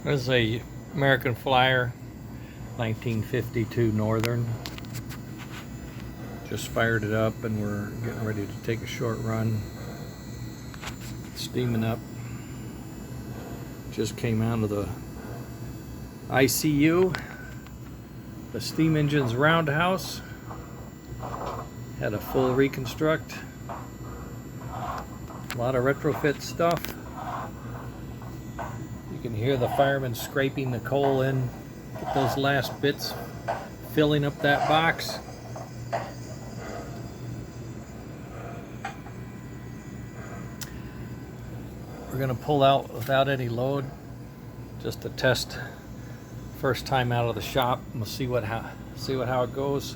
This is a American Flyer 1952 Northern. Just fired it up and we're getting ready to take a short run. Steaming up. Just came out of the ICU. The steam engine's roundhouse. Had a full reconstruct. A lot of retrofit stuff. You can hear the firemen scraping the coal in. Get those last bits filling up that box. We're gonna pull out without any load, just to test. First time out of the shop. We'll see how it goes.